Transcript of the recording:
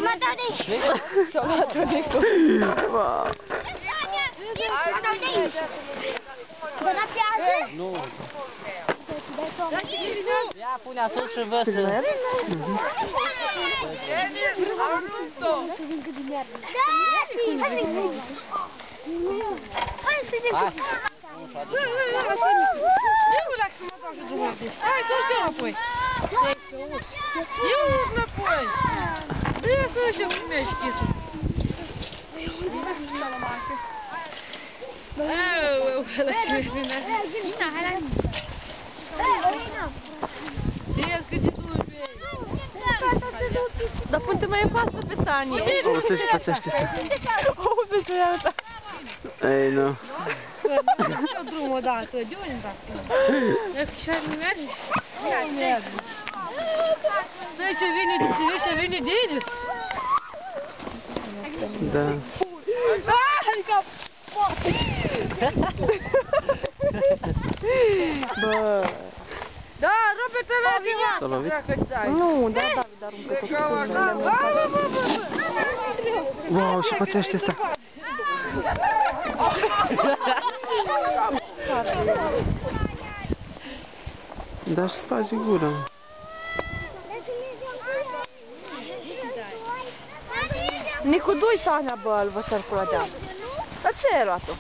Ma dai de aici! Ce-o luat-o de cu? Ma dai de aici! Bă, la piață? Nu. Ia, pune-a sus și vă să... Da! Hai să vedem! Hai, să-și dă înapoi! Eu înapoi! Ia că ăștia cum e știtul! Auu, ăla ce vine! Ina, hai la mine! Ia cât de dulce e! Dar până mai în față pe Tania! O să-și pățește asta. O, pe ce ia ta! Ei, nu. Bă, nu și-o drum odată, de unde dacă? Dacă și-ar nu merge? Nu merge! Stai ce vine de tine și vine de ele! Da. Adică... Bă. Da, Robert, ăla ceva! S-a lovit? Nu, da, David aruncă tot cu Wow, și pățește asta. Da, și sparge gura. Nicu, du-i Tania, bă, îl vă săr cu la deal. Dar ce ai luat-o?